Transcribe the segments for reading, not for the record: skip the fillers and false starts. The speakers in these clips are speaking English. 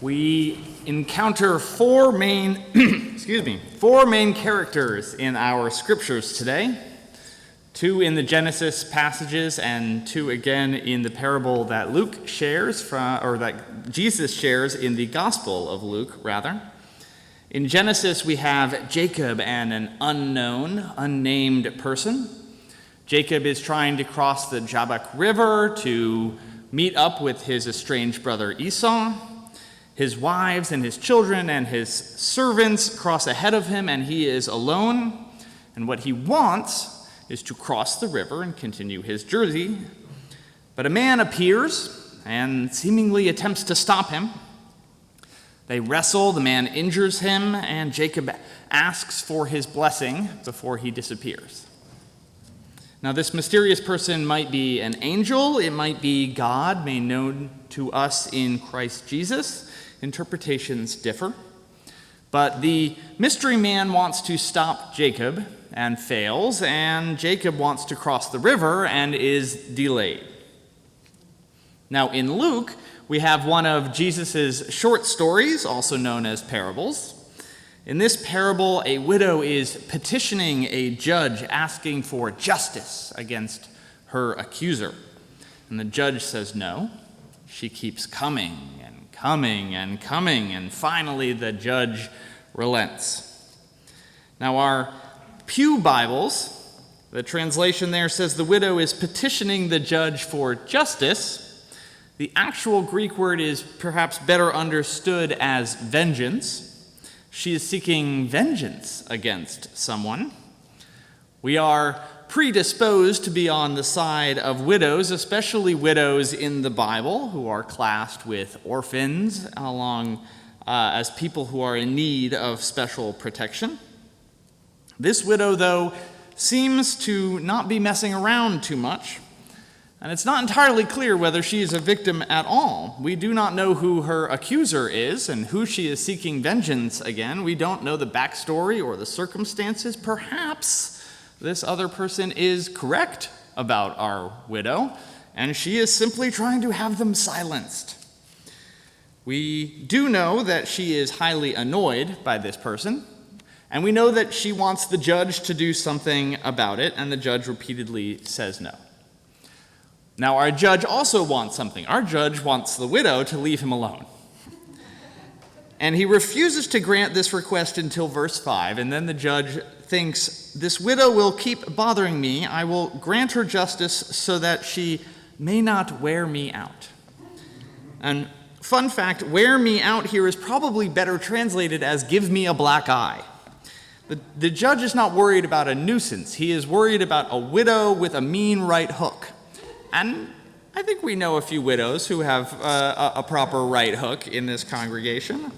we encounter four main characters in our scriptures today. Two in the Genesis passages and two again in the parable that Luke shares or that Jesus shares in the Gospel of Luke, rather. In Genesis, we have Jacob and an unnamed person. Jacob is trying to cross the Jabbok River to meet up with his estranged brother Esau. His wives and his children and his servants cross ahead of him, and he is alone. And what he wants is to cross the river and continue his journey. But a man appears and seemingly attempts to stop him. They wrestle, the man injures him, and Jacob asks for his blessing before he disappears. Now, this mysterious person might be an angel, it might be God, made known to us in Christ Jesus. Interpretations differ. But the mystery man wants to stop Jacob and fails, and Jacob wants to cross the river and is delayed. Now, in Luke, we have one of Jesus' short stories, also known as parables. In this parable, a widow is petitioning a judge asking for justice against her accuser. And the judge says no. She keeps coming and coming and coming, and finally the judge relents. Now, our Pew Bibles, the translation there says the widow is petitioning the judge for justice. The actual Greek word is perhaps better understood as vengeance. She is seeking vengeance against someone. We are predisposed to be on the side of widows, especially widows in the Bible, who are classed with orphans as people who are in need of special protection. This widow, though, seems to not be messing around too much. And it's not entirely clear whether she is a victim at all. We do not know who her accuser is and who she is seeking vengeance against. We don't know the backstory or the circumstances. Perhaps this other person is correct about our widow, and she is simply trying to have them silenced. We do know that she is highly annoyed by this person, and we know that she wants the judge to do something about it, and the judge repeatedly says no. Now, our judge also wants something. Our judge wants the widow to leave him alone. And he refuses to grant this request until verse 5, and then the judge thinks, "This widow will keep bothering me. I will grant her justice so that she may not wear me out." And fun fact, wear me out here is probably better translated as give me a black eye. The judge is not worried about a nuisance. He is worried about a widow with a mean right hook. And I think we know a few widows who have a proper right hook in this congregation.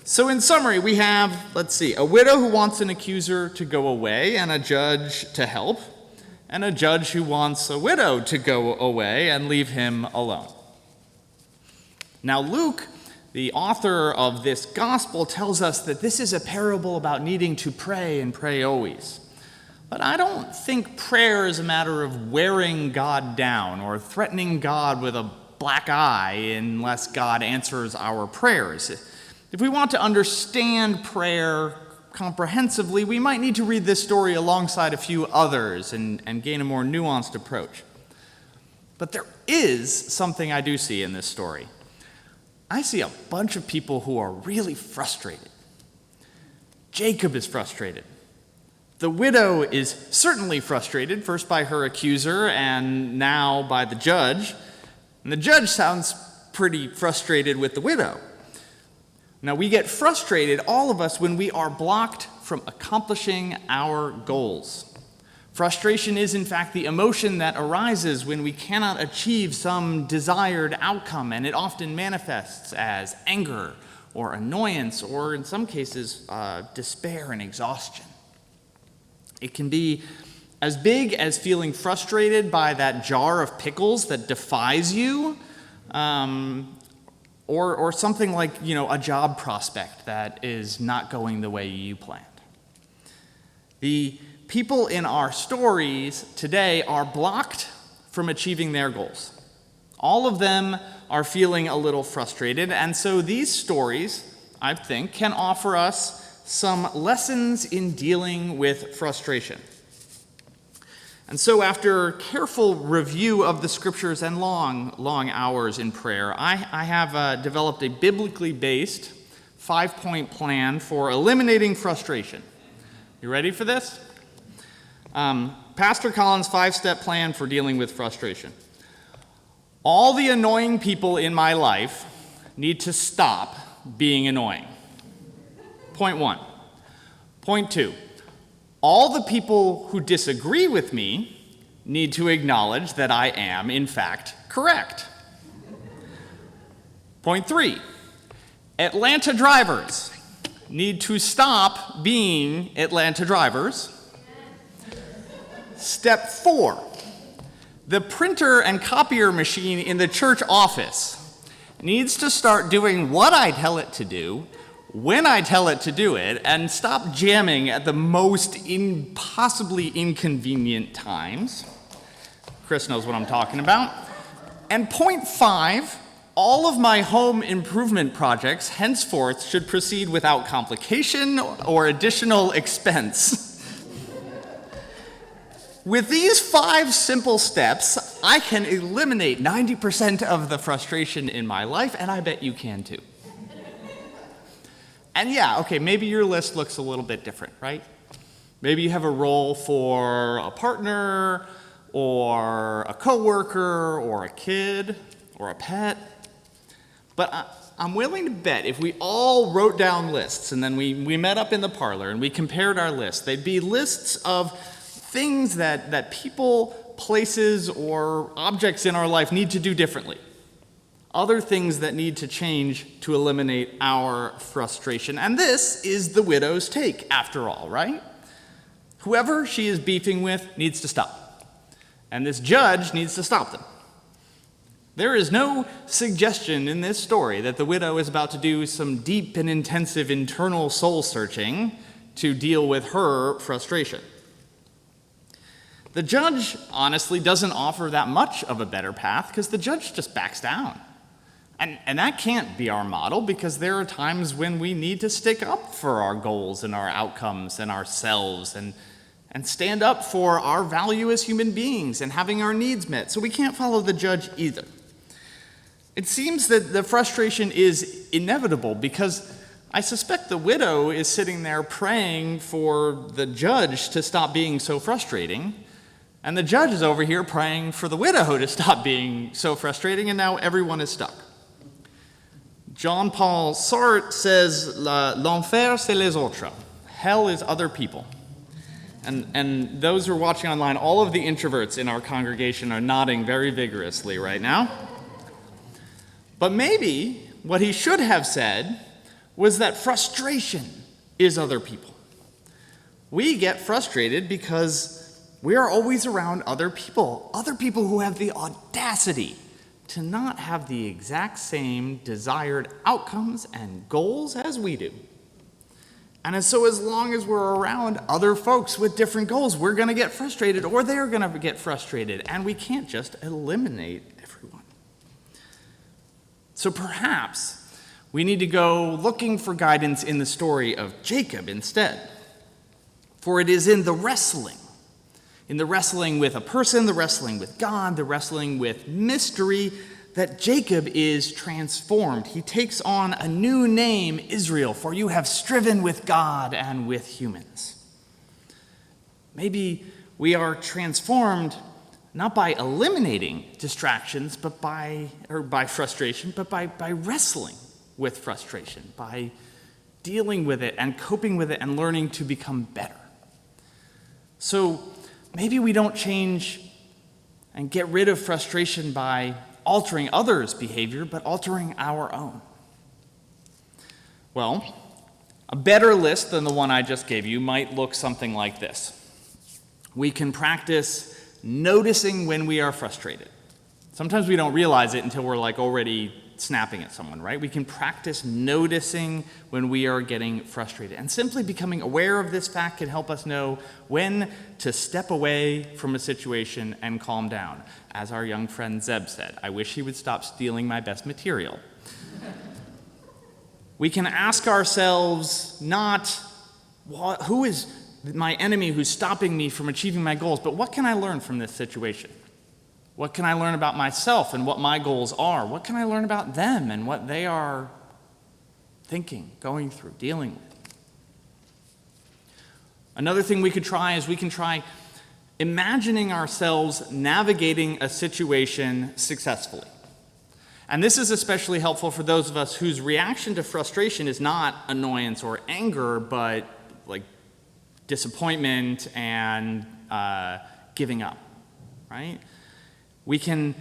So in summary, we have, a widow who wants an accuser to go away and a judge to help, and a judge who wants a widow to go away and leave him alone. Now Luke, the author of this gospel, tells us that this is a parable about needing to pray and pray always. But I don't think prayer is a matter of wearing God down or threatening God with a black eye unless God answers our prayers. If we want to understand prayer comprehensively, we might need to read this story alongside a few others and gain a more nuanced approach. But there is something I do see in this story. I see a bunch of people who are really frustrated. Jacob is frustrated. The widow is certainly frustrated, first by her accuser and now by the judge. And the judge sounds pretty frustrated with the widow. Now, we get frustrated, all of us, when we are blocked from accomplishing our goals. Frustration is, in fact, the emotion that arises when we cannot achieve some desired outcome, and it often manifests as anger or annoyance or, in some cases, despair and exhaustion. It can be as big as feeling frustrated by that jar of pickles that defies you, or something like, a job prospect that is not going the way you planned. The people in our stories today are blocked from achieving their goals. All of them are feeling a little frustrated, and so these stories, I think, can offer us some lessons in dealing with frustration. And so after careful review of the scriptures and long hours in prayer, I have developed a biblically based 5-point plan for eliminating frustration. You ready for this? Pastor Colin's 5-step plan for dealing with frustration. All the annoying people in my life need to stop being annoying. Point 1. Point 2. All the people who disagree with me need to acknowledge that I am, in fact, correct. Point 3. Atlanta drivers need to stop being Atlanta drivers. Step 4. The printer and copier machine in the church office needs to start doing what I tell it to do, when I tell it to do it, and stop jamming at the most impossibly inconvenient times. Chris knows what I'm talking about. And point 5, all of my home improvement projects henceforth should proceed without complication or additional expense. With these 5 simple steps, I can eliminate 90% of the frustration in my life, and I bet you can too. And yeah, okay, maybe your list looks a little bit different, right? Maybe you have a role for a partner, or a coworker, or a kid, or a pet. But I'm willing to bet if we all wrote down lists and then we met up in the parlor and we compared our lists, they'd be lists of things that people, places, or objects in our life need to do differently. Other things that need to change to eliminate our frustration. And this is the widow's take, after all, right? Whoever she is beefing with needs to stop. And this judge needs to stop them. There is no suggestion in this story that the widow is about to do some deep and intensive internal soul searching to deal with her frustration. The judge, honestly, doesn't offer that much of a better path because the judge just backs down. And that can't be our model because there are times when we need to stick up for our goals and our outcomes and ourselves and stand up for our value as human beings and having our needs met. So we can't follow the judge either. It seems that the frustration is inevitable because I suspect the widow is sitting there praying for the judge to stop being so frustrating. And the judge is over here praying for the widow to stop being so frustrating, and now everyone is stuck. Jean-Paul Sartre says, l'enfer c'est les autres. Hell is other people. And those who are watching online, all of the introverts in our congregation are nodding very vigorously right now. But maybe what he should have said was that frustration is other people. We get frustrated because we are always around other people who have the audacity to not have the exact same desired outcomes and goals as we do. And so as long as we're around other folks with different goals, we're going to get frustrated, or they're going to get frustrated, and we can't just eliminate everyone. So perhaps we need to go looking for guidance in the story of Jacob instead. For it is in the wrestling with a person, the wrestling with God, the wrestling with mystery, that Jacob is transformed. He takes on a new name, Israel, for you have striven with God and with humans. Maybe we are transformed not by eliminating distractions, but by frustration, but by wrestling with frustration, by dealing with it and coping with it and learning to become better. So maybe we don't change and get rid of frustration by altering others' behavior, but altering our own. Well, a better list than the one I just gave you might look something like this. We can practice noticing when we are frustrated. Sometimes we don't realize it until we're already snapping at someone, right? We can practice noticing when we are getting frustrated. And simply becoming aware of this fact can help us know when to step away from a situation and calm down. As our young friend Zeb said, I wish he would stop stealing my best material. We can ask ourselves not, who is my enemy who's stopping me from achieving my goals, but what can I learn from this situation? What can I learn about myself and what my goals are? What can I learn about them and what they are thinking, going through, dealing with? Another thing we could try is we can try imagining ourselves navigating a situation successfully. And this is especially helpful for those of us whose reaction to frustration is not annoyance or anger, but like disappointment and giving up, right? We can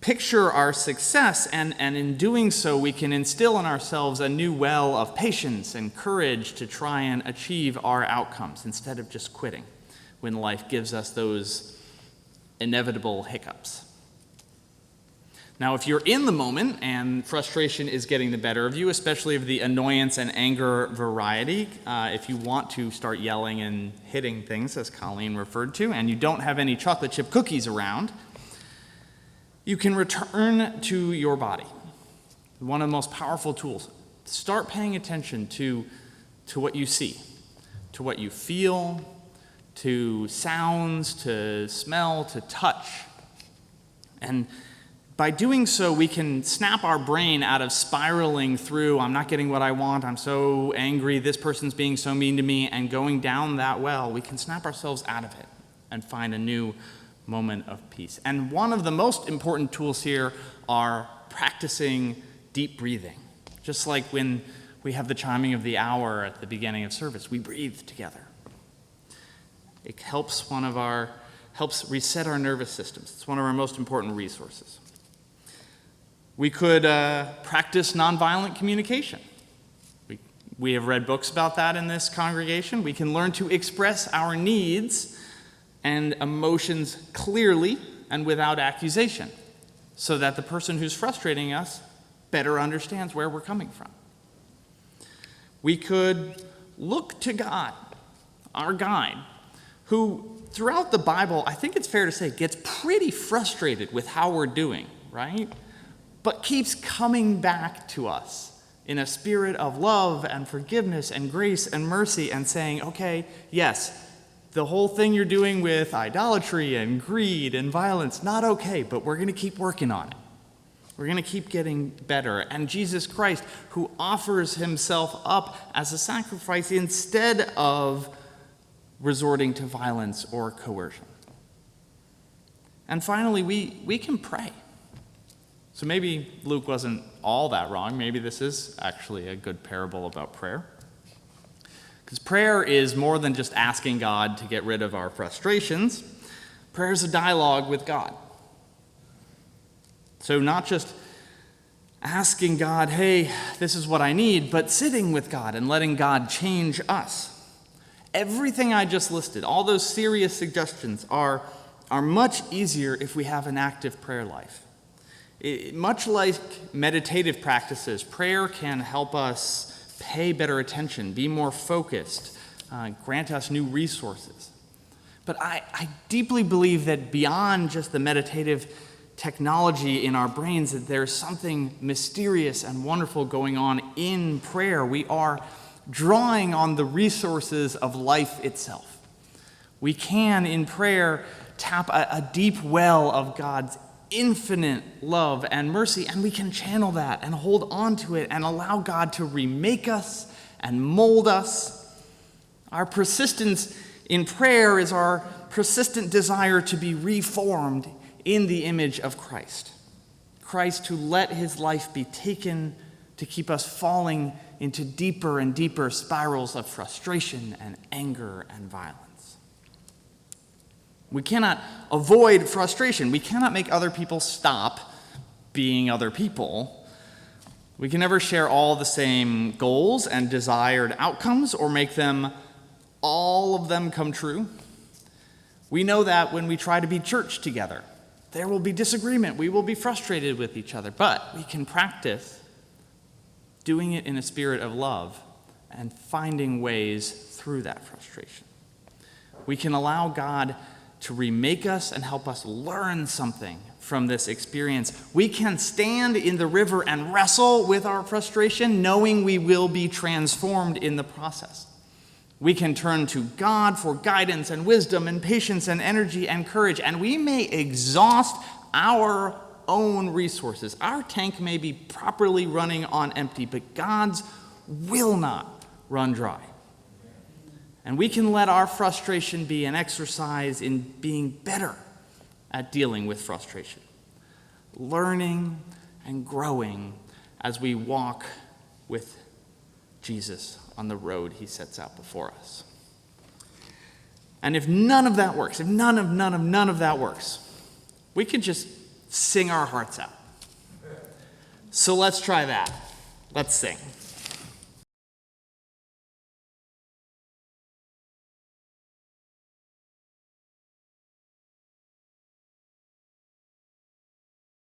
picture our success, and in doing so, we can instill in ourselves a new well of patience and courage to try and achieve our outcomes instead of just quitting when life gives us those inevitable hiccups. Now, if you're in the moment and frustration is getting the better of you, especially of the annoyance and anger variety, if you want to start yelling and hitting things, as Colleen referred to, and you don't have any chocolate chip cookies around, you can return to your body. One of the most powerful tools. Start paying attention to what you see, to what you feel, to sounds, to smell, to touch. And by doing so, we can snap our brain out of spiraling through, I'm not getting what I want, I'm so angry, this person's being so mean to me, and going down that well, we can snap ourselves out of it and find a new moment of peace. And one of the most important tools here are practicing deep breathing. Just like when we have the chiming of the hour at the beginning of service, we breathe together. It helps reset our nervous systems. It's one of our most important resources. We could practice nonviolent communication. We have read books about that in this congregation. We can learn to express our needs and emotions clearly and without accusation, so that the person who's frustrating us better understands where we're coming from. We could look to God, our guide, who throughout the Bible, I think it's fair to say, gets pretty frustrated with how we're doing, right? But keeps coming back to us in a spirit of love and forgiveness and grace and mercy and saying, okay, yes, the whole thing you're doing with idolatry and greed and violence, not okay, but we're going to keep working on it. We're going to keep getting better. And Jesus Christ, who offers himself up as a sacrifice instead of resorting to violence or coercion. And finally, we can pray. So maybe Luke wasn't all that wrong. Maybe this is actually a good parable about prayer. Because prayer is more than just asking God to get rid of our frustrations. Prayer is a dialogue with God. So not just asking God, hey, this is what I need, but sitting with God and letting God change us. Everything I just listed, all those serious suggestions are much easier if we have an active prayer life. Much like meditative practices, prayer can help us pay better attention, be more focused, grant us new resources. But I deeply believe that beyond just the meditative technology in our brains, that there's something mysterious and wonderful going on in prayer. We are drawing on the resources of life itself. We can, in prayer, tap a deep well of God's infinite love and mercy, and we can channel that and hold on to it and allow God to remake us and mold us. Our persistence in prayer is our persistent desire to be reformed in the image of Christ. Christ who let his life be taken to keep us falling into deeper and deeper spirals of frustration and anger and violence. We cannot avoid frustration. We cannot make other people stop being other people. We can never share all the same goals and desired outcomes or make all of them come true. We know that when we try to be church together. There will be disagreement. We will be frustrated with each other. But we can practice doing it in a spirit of love and finding ways through that frustration. We can allow God to remake us and help us learn something from this experience. We can stand in the river and wrestle with our frustration, knowing we will be transformed in the process. We can turn to God for guidance and wisdom and patience and energy and courage, and we may exhaust our own resources. Our tank may be properly running on empty, but God's will not run dry. And we can let our frustration be an exercise in being better at dealing with frustration, learning and growing as we walk with Jesus on the road he sets out before us. And if none of that works, if none of that works, we could just sing our hearts out. So let's try that. Let's sing.